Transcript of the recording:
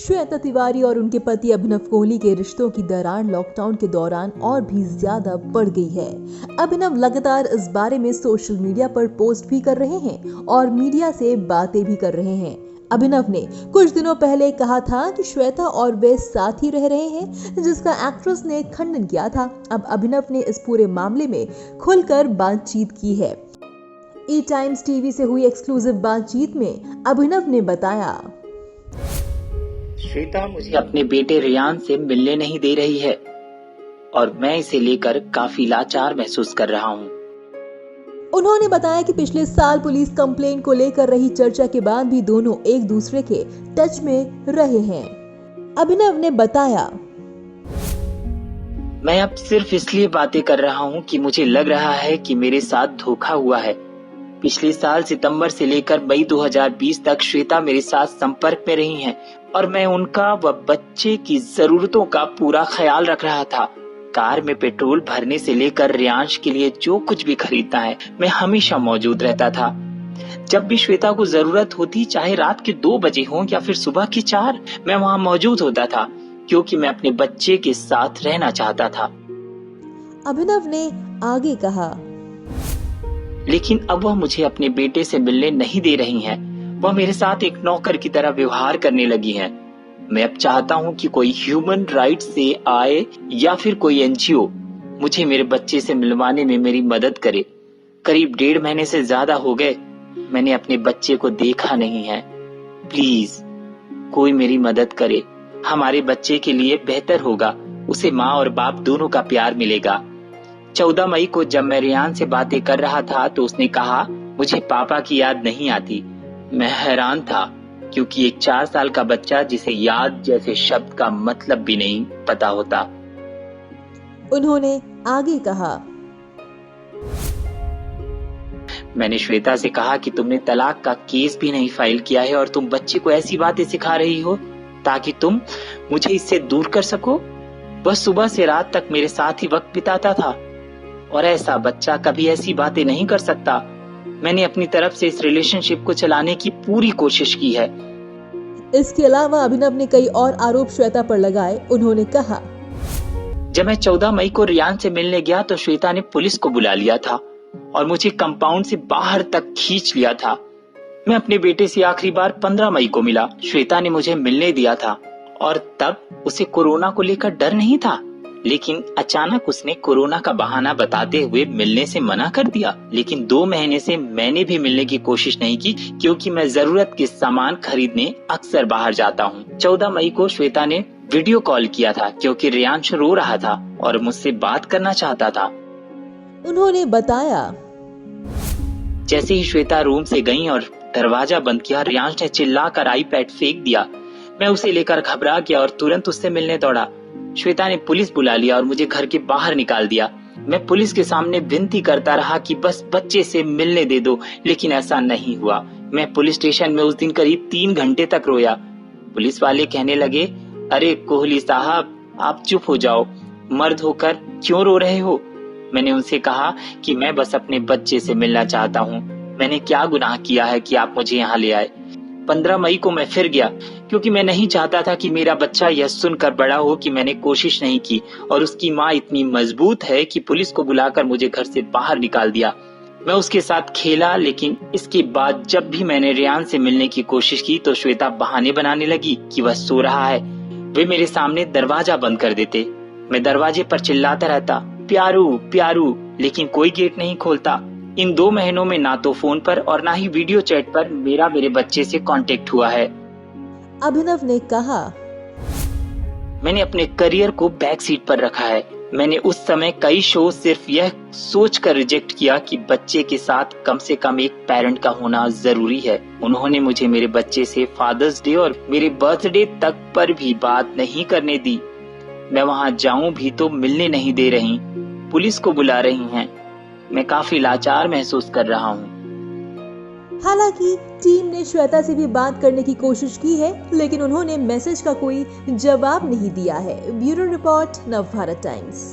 श्वेता तिवारी और उनके पति अभिनव कोहली के रिश्तों की दरार लॉकडाउन के दौरान और भी ज्यादा बढ़ गई है। अभिनव लगातार इस बारे में सोशल मीडिया पर पोस्ट भी कर रहे हैं और मीडिया से बातें भी कर रहे हैं। अभिनव ने कुछ दिनों पहले कहा था कि श्वेता और वे साथ ही रह रहे हैं, जिसका एक्ट्रेस ने खंडन किया था। अब अभिनव ने इस पूरे मामले में खुलकर बातचीत की है। ई टाइम्स टीवी से हुई एक्सक्लूसिव बातचीत में अभिनव ने बताया, श्वेता मुझे अपने बेटे रियान से मिलने नहीं दे रही है और मैं इसे लेकर काफी लाचार महसूस कर रहा हूँ। उन्होंने बताया कि पिछले साल पुलिस कंप्लेंट को लेकर रही चर्चा के बाद भी दोनों एक दूसरे के टच में रहे हैं। अभिनव ने बताया, मैं अब सिर्फ इसलिए बातें कर रहा हूँ कि मुझे लग रहा है कि मेरे साथ धोखा हुआ है। पिछले साल सितंबर से लेकर मई 2020 तक श्वेता मेरे साथ संपर्क में रही हैं और मैं उनका व बच्चे की जरूरतों का पूरा ख्याल रख रहा था। कार में पेट्रोल भरने से लेकर रियांश के लिए जो कुछ भी खरीदना है, मैं हमेशा मौजूद रहता था। जब भी श्वेता को जरूरत होती, चाहे रात के 2 बजे हो या फिर सुबह के 4, मैं वहाँ मौजूद होता था क्योंकि मैं अपने बच्चे के साथ रहना चाहता था। अभिनव ने आगे कहा, लेकिन अब वह मुझे अपने बेटे से मिलने नहीं दे रही हैं। वह मेरे साथ एक नौकर की तरह व्यवहार करने लगी हैं। मैं अब चाहता हूं कि कोई ह्यूमन राइट से आए या फिर कोई एनजीओ मुझे मेरे बच्चे से मिलवाने में मेरी मदद करे। करीब 1.5 महीने से ज्यादा हो गए, मैंने अपने बच्चे को देखा नहीं है। प्लीज कोई मेरी मदद करे। हमारे बच्चे के लिए बेहतर होगा, उसे माँ और बाप दोनों का प्यार मिलेगा। 14 मई को जब मैं रियान से बातें कर रहा था तो उसने कहा, मुझे पापा की याद नहीं आती। मैं हैरान था क्योंकि एक 4 साल का बच्चा जिसे याद जैसे शब्द का मतलब भी नहीं पता होता। उन्होंने आगे कहा, मैंने श्वेता से कहा कि तुमने तलाक का केस भी नहीं फाइल किया है और तुम बच्चे को ऐसी बातें सिखा रही हो ताकि तुम मुझे इससे दूर कर सको। वह सुबह से रात तक मेरे साथ ही वक्त बिताता था और ऐसा बच्चा कभी ऐसी बातें नहीं कर सकता। मैंने अपनी तरफ से इस रिलेशनशिप को चलाने की पूरी कोशिश की है। इसके अलावा अभिनव ने कई और आरोप श्वेता पर लगाए। उन्होंने कहा, जब मैं 14 मई को रियान से मिलने गया तो श्वेता ने पुलिस को बुला लिया था और मुझे कंपाउंड से बाहर तक खींच लिया था। मैं अपने बेटे से आखिरी बार 15 मई को मिला। श्वेता ने मुझे मिलने दिया था और तब उसे कोरोना को लेकर डर नहीं था, लेकिन अचानक उसने कोरोना का बहाना बताते हुए मिलने से मना कर दिया। लेकिन 2 महीने से मैंने भी मिलने की कोशिश नहीं की क्योंकि मैं जरूरत के सामान खरीदने अक्सर बाहर जाता हूँ। 14 मई को श्वेता ने वीडियो कॉल किया था क्योंकि रियांश रो रहा था और मुझसे बात करना चाहता था। उन्होंने बताया, जैसे ही श्वेता रूम से गई और दरवाजा बंद किया, रियांश ने चिल्लाकर आईपैड फेंक दिया। मैं उसे लेकर घबरा गया और तुरंत उससे मिलने दौड़ा। श्वेता ने पुलिस बुला लिया और मुझे घर के बाहर निकाल दिया। मैं पुलिस के सामने विनती करता रहा कि बस बच्चे से मिलने दे दो, लेकिन ऐसा नहीं हुआ। मैं पुलिस स्टेशन में उस दिन करीब 3 घंटे तक रोया। पुलिस वाले कहने लगे, अरे कोहली साहब, आप चुप हो जाओ, मर्द होकर क्यों रो रहे हो। मैंने उनसे कहा कि मैं बस अपने बच्चे से मिलना चाहता हूँ। मैंने क्या गुनाह किया है कि आप मुझे यहाँ ले आए। 15 मई को मैं फिर गया क्योंकि मैं नहीं चाहता था कि मेरा बच्चा यह सुनकर बड़ा हो कि मैंने कोशिश नहीं की और उसकी माँ इतनी मजबूत है कि पुलिस को बुलाकर मुझे घर से बाहर निकाल दिया। मैं उसके साथ खेला, लेकिन इसके बाद जब भी मैंने रियान से मिलने की कोशिश की तो श्वेता बहाने बनाने लगी कि वह सो रहा है। वे मेरे सामने दरवाजा बंद कर देते। मैं दरवाजे पर चिल्लाता रहता, प्यारू प्यारू, लेकिन कोई गेट नहीं खोलता। इन 2 महीनों में ना तो फोन पर और ना ही वीडियो चैट पर मेरे बच्चे से कांटेक्ट हुआ है। अभिनव ने कहा, मैंने अपने करियर को बैक सीट पर रखा है। मैंने उस समय कई शो सिर्फ यह सोचकर रिजेक्ट किया कि बच्चे के साथ कम से कम एक पेरेंट का होना जरूरी है। उन्होंने मुझे मेरे बच्चे से फादर्स डे और मेरे बर्थडे तक पर भी बात नहीं करने दी। मैं वहाँ जाऊं भी तो मिलने नहीं दे रही, पुलिस को बुला रही हैं। मैं काफी लाचार महसूस कर रहा हूँ। हालांकि टीम ने श्वेता से भी बात करने की कोशिश की है, लेकिन उन्होंने मैसेज का कोई जवाब नहीं दिया है। Bureau report, Navbharat times.